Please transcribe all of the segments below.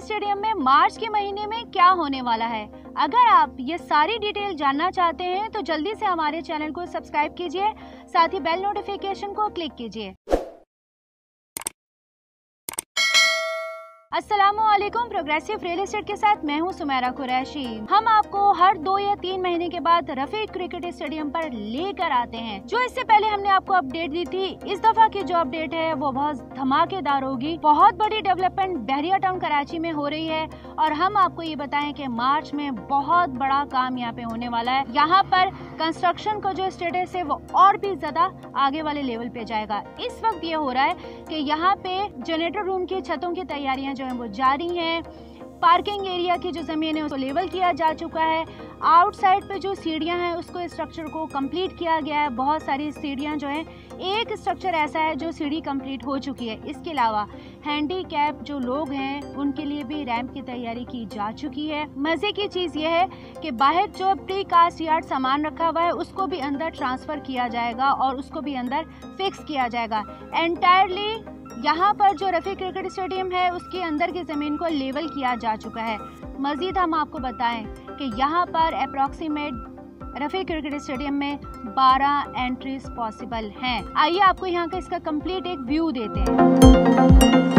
Stadium में मार्च के महीने में क्या होने वाला है। अगर आप ये सारी डिटेल जानना चाहते हैं तो जल्दी से हमारे चैनल को सब्सक्राइब कीजिए, साथ ही बेल नोटिफिकेशन को क्लिक कीजिए। अस्सलामुअलैकुम। प्रोग्रेसिव रियल एस्टेट के साथ मैं हूं सुमेरा कुरैशी। हम आपको हर 2 या 3 महीने के बाद रफीक क्रिकेट स्टेडियम पर लेकर आते हैं। जो इससे पहले हमने आपको अपडेट दी थी, इस दफा की जो अपडेट है वो बहुत धमाकेदार होगी। बहुत बड़ी डेवलपमेंट बहरिया टाउन कराची में हो रही है और हम आपको ये बताएं कि मार्च में बहुत बड़ा काम यहाँ पे होने वाला है। यहाँ पर कंस्ट्रक्शन का जो स्टेटस है वो और भी ज्यादा आगे वाले लेवल पे जाएगा। इस वक्त ये हो रहा है कि यहाँ पे जनरेटर रूम की छतों की तैयारियां जो है वो जारी हैं। पार्किंग एरिया की जो जमीन है उसको लेवल किया जा चुका है। आउटसाइड पे जो सीढ़ियां हैं उसको स्ट्रक्चर को कंप्लीट किया गया है। बहुत सारी सीढ़ियां जो हैं, एक स्ट्रक्चर ऐसा है जो सीढ़ी कंप्लीट हो चुकी है। इसके अलावा हैंडीकैप जो लोग हैं उनके लिए भी रैंप की तैयारी की जा चुकी है। मजे की चीज ये है कि बाहर जो प्री कास्ट यार्ड सामान रखा हुआ है उसको भी अंदर ट्रांसफर किया जाएगा और उसको भी अंदर फिक्स किया जाएगा। एंटायरली यहाँ पर जो रफीक क्रिकेट स्टेडियम है उसके अंदर की ज़मीन को लेवल किया जा चुका है। मज़ीद हम आपको बताएं कि यहाँ पर अप्रॉक्सीमेट रफीक क्रिकेट स्टेडियम में 12 एंट्रीज पॉसिबल हैं। आइए आपको यहाँ का इसका कंप्लीट एक व्यू देते हैं।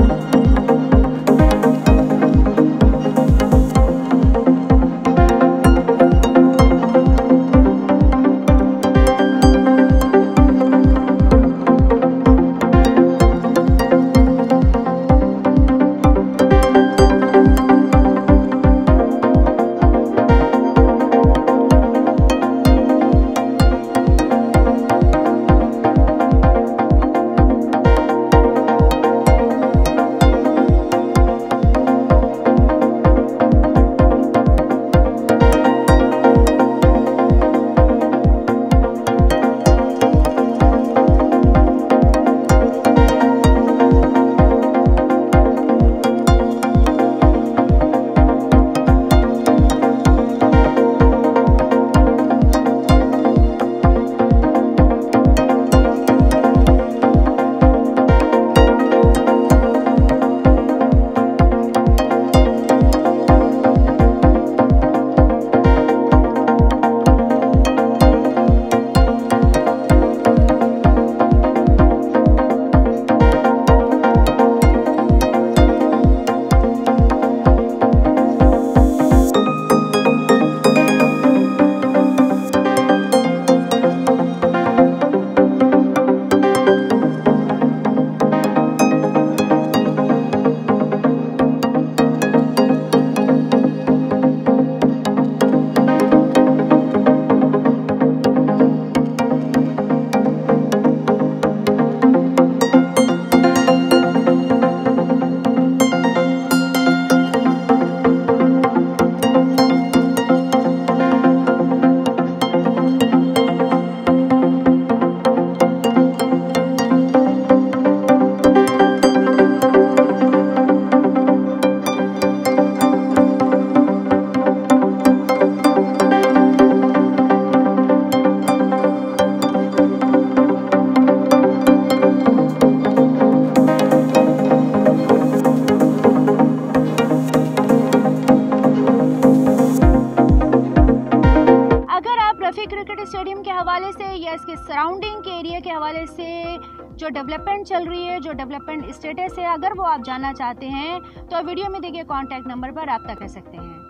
क्रिकेट स्टेडियम के हवाले से या इसके सराउंडिंग के एरिया के हवाले से जो डेवलपमेंट चल रही है, जो डेवलपमेंट स्टेटस है, अगर वो आप जानना चाहते हैं तो वीडियो में देखिए कॉन्टैक्ट नंबर पर रब्ता कर सकते हैं।